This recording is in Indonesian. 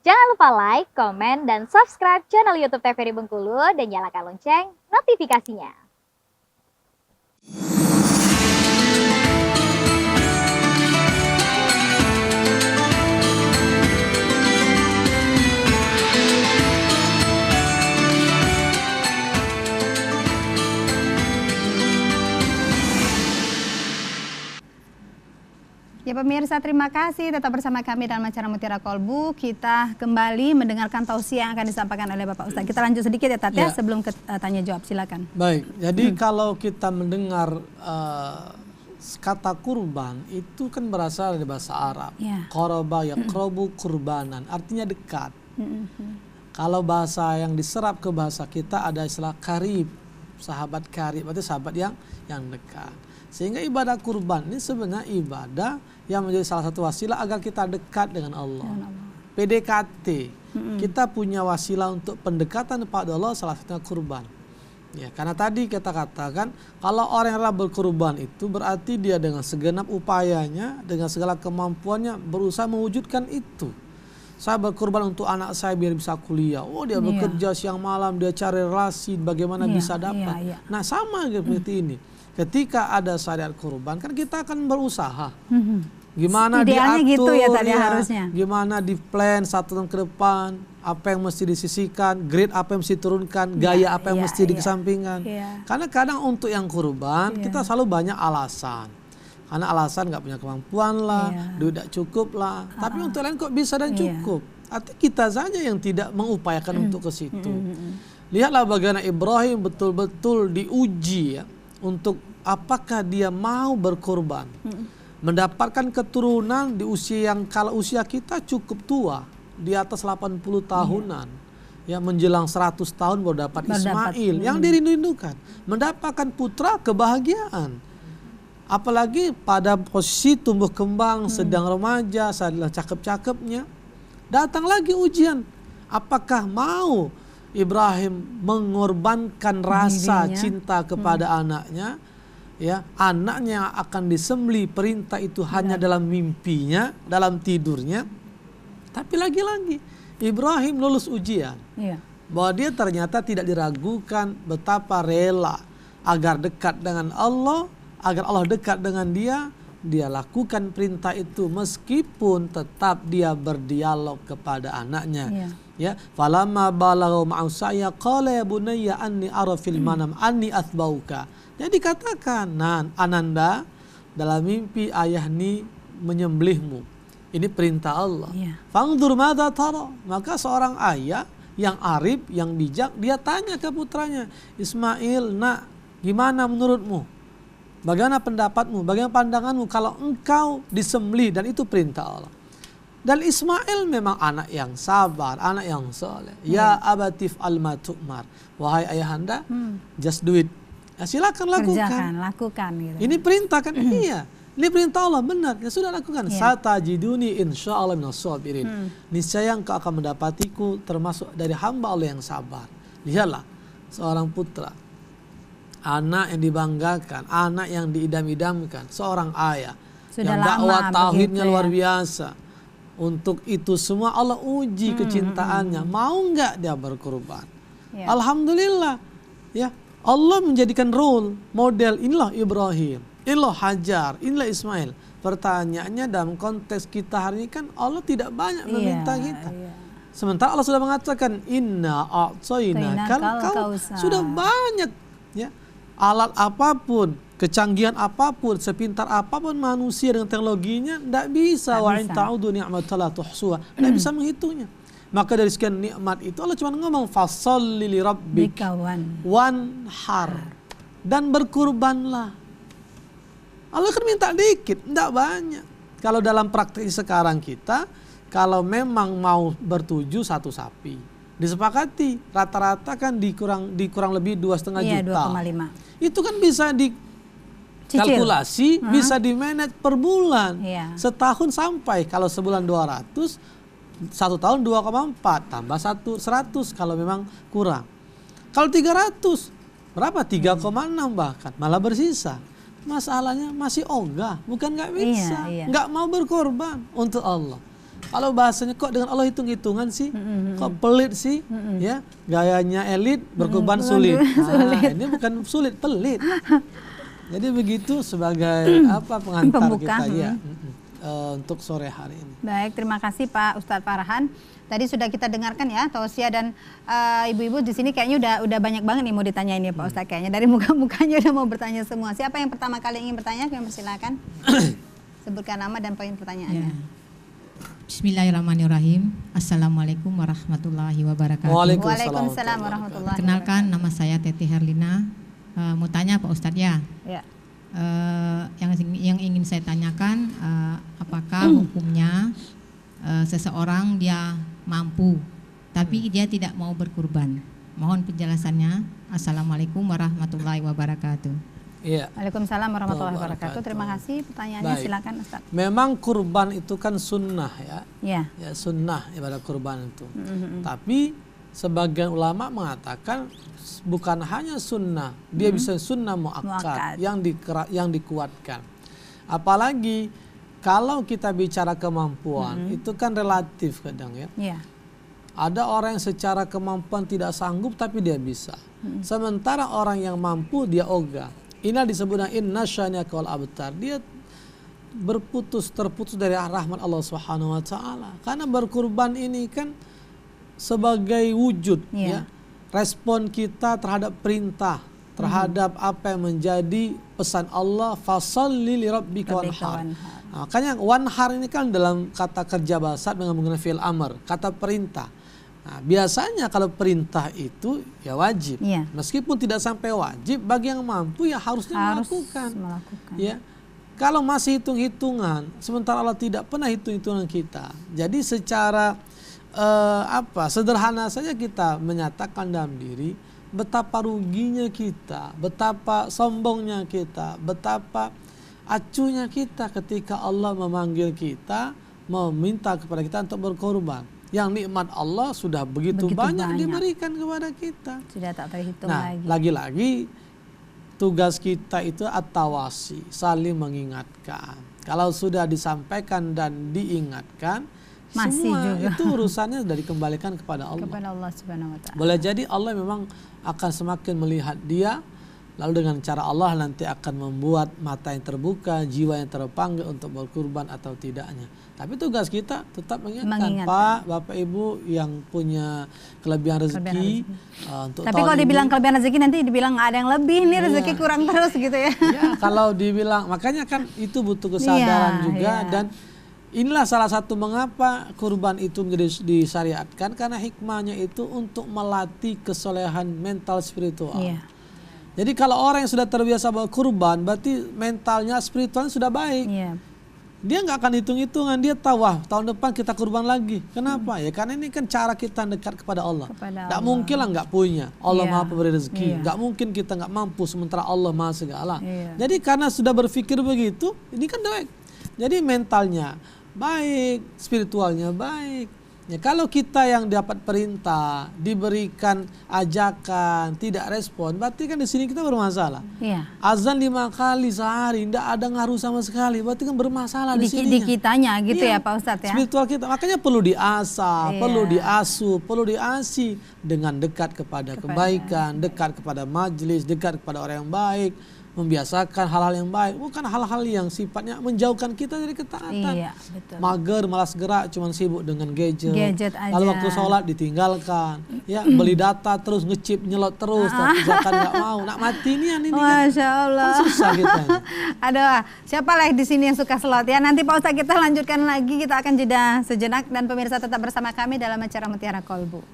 Jangan lupa like, komen, dan subscribe channel YouTube TVRI Bengkulu dan nyalakan lonceng notifikasinya. Ya pemirsa, terima kasih tetap bersama kami dalam acara Mutiara Kolbu. Kita kembali mendengarkan tausiah yang akan disampaikan oleh Bapak Ustadz. Kita lanjut sedikit ya Tat ya, sebelum tanya jawab, silakan. Baik, jadi kalau kita mendengar kata kurban itu kan berasal dari bahasa Arab. Qoroba yaqrobu kurbanan, artinya dekat. Kalau bahasa yang diserap ke bahasa kita ada istilah karib, sahabat karib, berarti sahabat yang dekat. Sehingga ibadah kurban ini sebenarnya ibadah yang menjadi salah satu wasilah agar kita dekat dengan Allah. PDKT, kita punya wasilah untuk pendekatan kepada Allah, salah satunya kurban. Ya, karena tadi kita katakan kalau orang yang berkurban itu berarti dia dengan segenap upayanya, dengan segala kemampuannya berusaha mewujudkan itu. Saya berkorban untuk anak saya biar bisa kuliah. Oh, dia bekerja siang malam, dia cari relasi bagaimana bisa dapat. Nah, sama seperti ini. Ketika ada syariat kurban kan kita akan berusaha. Gimana idealnya diatur, gitu ya tadi harusnya. Gimana di plan 1 tahun ke depan, apa yang mesti disisihkan, grade apa yang mesti turunkan, gaya apa yang mesti dikesampingkan. Karena kadang untuk yang kurban kita selalu banyak alasan. Karena alasan nggak punya kemampuan lah, duit tidak cukup lah. Tapi untuk lain kok bisa dan cukup. Artinya kita saja yang tidak mengupayakan untuk ke situ. Lihatlah bagaimana Ibrahim betul-betul diuji ya, untuk apakah dia mau berkorban. Mendapatkan keturunan di usia yang kalau usia kita cukup tua, di atas 80 tahunan. Ya, menjelang 100 tahun baru dapat Ismail yang dirindukan. Mendapatkan putra kebahagiaan. Apalagi pada posisi tumbuh kembang, sedang remaja, sedang cakep-cakepnya. Datang lagi ujian. Apakah mau Ibrahim mengorbankan rasa cinta kepada anaknya? Ya, anaknya yang akan disembelih, perintah itu hanya dalam mimpinya, dalam tidurnya. Tapi lagi-lagi Ibrahim lulus ujian. Bahwa dia ternyata tidak diragukan betapa rela agar dekat dengan Allah, agar Allah dekat dengan dia. Dia lakukan perintah itu meskipun tetap dia berdialog kepada anaknya. Ya, falamma balagha ma'usaya qala ya bunayya anni ara fil manam anni athbauka. Jadi katakan, Ananda, dalam mimpi ayah ini menyembelihmu. Ini perintah Allah. Fangdur madza tara. Maka seorang ayah yang arif, yang bijak, dia tanya ke putranya, Ismail, nak, gimana menurutmu? Bagaimana pendapatmu? Bagaimana pandanganmu kalau engkau disembelih dan itu perintah Allah? Dan Ismail memang anak yang sabar, anak yang soleh. Ya abatif al-ma tu'mar. Wahai ayahanda, just do it. Ya, silakan lakukan. Kerjakan, lakukan gitu. Ini perintah kan? Iya. Ini perintah Allah, benar. Ya sudah lakukan. Satajiduni insyaallah minas sabirin. Niscaya engkau akan mendapatiku termasuk dari hamba Allah yang sabar. Lihatlah seorang putra, anak yang dibanggakan, anak yang diidam-idamkan, seorang ayah sudah yang dakwah tauhidnya luar ya. biasa. Untuk itu semua Allah uji kecintaannya. Mau nggak dia berkorban? Alhamdulillah. Ya, Allah menjadikan role model. Inilah Ibrahim, inilah Hajar, inilah Ismail. Pertanyaannya dalam konteks kita hari ini kan Allah tidak banyak meminta kita. Sementara Allah sudah mengatakan inna a'tainakal kautsar. Sudah banyak ya. Alat apapun, kecanggihan apapun, sepintar apapun manusia dengan teknologinya tidak bisa wa in ta'udu ni'matallahi tuhsuha. Tidak bisa menghitungnya. Maka dari sekian nikmat itu Allah cuma ngomong fasholli li rabbika wanhar, dan berkurbanlah. Allah kan minta dikit, tidak banyak. Kalau dalam praktik sekarang kita, kalau memang mau bertuju 1 sapi, disepakati rata-rata kan dikurang lebih 2,5 juta. 2,5. Itu kan bisa dikalkulasi, bisa di-manage per bulan. Setahun sampai, kalau sebulan 200, 1 tahun 2,4 tambah 100 kalau memang kurang. Kalau 300 berapa? 3,6 bahkan malah bersisa. Masalahnya masih ogah, bukan nggak bisa, nggak mau berkorban untuk Allah. Kalau bahasanya kok dengan Allah hitung-hitungan sih, kok pelit sih, ya gayanya elit berkorban sulit. Nah, ini bukan sulit, pelit. Jadi begitu sebagai pengantar Pembuka. kita ya untuk sore hari ini. Baik, terima kasih Pak Ustadz Farhan. Tadi sudah kita dengarkan ya tausiah dan ibu-ibu di sini kayaknya udah banyak banget nih mau ditanyain ya Pak Ustadz, kayaknya dari muka-mukanya udah mau bertanya semua. Siapa yang pertama kali ingin bertanya? Kami persilakan. Sebutkan nama dan poin pertanyaannya. Ya. Bismillahirrahmanirrahim. Assalamualaikum warahmatullahi wabarakatuh. Waalaikumsalam warahmatullahi Perkenalkan, nama saya Teti Herlina. Mau tanya Pak Ustadz ya. Ya. Yang ingin saya tanyakan, apakah hukumnya seseorang dia mampu tapi dia tidak mau berkurban? Mohon penjelasannya. Assalamualaikum warahmatullahi wabarakatuh. Iya. Waalaikumsalam warahmatullahi wabarakatuh. Terima kasih pertanyaannya. Baik. Silakan Ustaz. Memang kurban itu kan sunnah ya. Ya. Ya sunnah ibadah kurban itu. Tapi sebagian ulama mengatakan bukan hanya sunnah, dia bisa sunnah muakkad yang dikuatkan. Apalagi kalau kita bicara kemampuan, itu kan relatif kadang ya. Ya. Ada orang yang secara kemampuan tidak sanggup tapi dia bisa. Sementara orang yang mampu dia ogah. Inilah disebutnya inna syani'aka wal abtar. Dia terputus dari rahmat Allah Subhanahu wa taala. Karena berkurban ini kan sebagai wujud ya respon kita terhadap perintah, terhadap apa yang menjadi pesan Allah, fasalli li rabbika wanhar. Nah, makanya wanhar ini kan dalam kata kerja bahasa dengan menggunakan fi'il amr, kata perintah. Nah, biasanya kalau perintah itu ya wajib, meskipun tidak sampai wajib, bagi yang mampu ya harusnya melakukan. Ya, kalau masih hitung-hitungan, sementara Allah tidak pernah hitung-hitungan kita. Jadi secara sederhana saja kita menyatakan dalam diri betapa ruginya kita, betapa sombongnya kita, betapa acuhnya kita ketika Allah memanggil kita, meminta kepada kita untuk berkorban. Yang nikmat Allah sudah begitu banyak diberikan kepada kita. Sudah tak terhitung lagi. Lagi-lagi tugas kita itu at-tawasi, saling mengingatkan. Kalau sudah disampaikan dan diingatkan, masih semua juga itu urusannya sudah dikembalikan kepada Allah. Kepada Allah Subhanahu wa taala. Boleh jadi Allah memang akan semakin melihat dia, lalu dengan cara Allah nanti akan membuat mata yang terbuka, jiwa yang terpanggil untuk berkurban atau tidaknya. Tapi tugas kita tetap mengingatkan. Pak, Bapak Ibu yang punya kelebihan rezeki. Untuk tapi kalau dibilang kelebihan rezeki nanti dibilang nggak ada yang lebih, nih rezeki kurang terus gitu ya. Ya, kalau dibilang, makanya kan itu butuh kesadaran juga. Dan inilah salah satu mengapa kurban itu menjadi disyariatkan, karena hikmahnya itu untuk melatih kesolehan mental spiritual. Jadi kalau orang yang sudah terbiasa berkurban, berarti mentalnya, spiritualnya sudah baik. Dia nggak akan hitung-hitungan, dia tahu wah tahun depan kita kurban lagi. Kenapa? Ya karena ini kan cara kita dekat kepada Allah. Nggak mungkin lah nggak punya. Allah Maha Pemberi rezeki. Nggak mungkin kita nggak mampu sementara Allah Maha segala. Jadi karena sudah berpikir begitu, ini kan baik. Jadi mentalnya baik, spiritualnya baik. Ya, kalau kita yang dapat perintah, diberikan ajakan, tidak respon, berarti kan di sini kita bermasalah. Azan 5 kali sehari, tidak ada ngaruh sama sekali, berarti kan bermasalah di sini. Di kitanya gitu ya Pak Ustadz ya. Spiritual kita, makanya perlu diasah, perlu diasuh, perlu diasih dengan dekat kepada kebaikan, dekat kepada majelis, dekat kepada orang yang baik. Membiasakan hal-hal yang baik, bukan hal-hal yang sifatnya menjauhkan kita dari ketaatan. Mager, malas gerak, cuma sibuk dengan gadget aja. Lalu waktu sholat ditinggalkan, ya beli data terus ngechip nyelot terus, tapi zakat nggak mau, nak mati ini Masya Allah. Kan susah kita. Aduh, siapa lah di sini yang suka slot ya? Nanti Pak Ustadz kita lanjutkan lagi, kita akan jeda sejenak dan pemirsa tetap bersama kami dalam acara Mutiara Kolbu.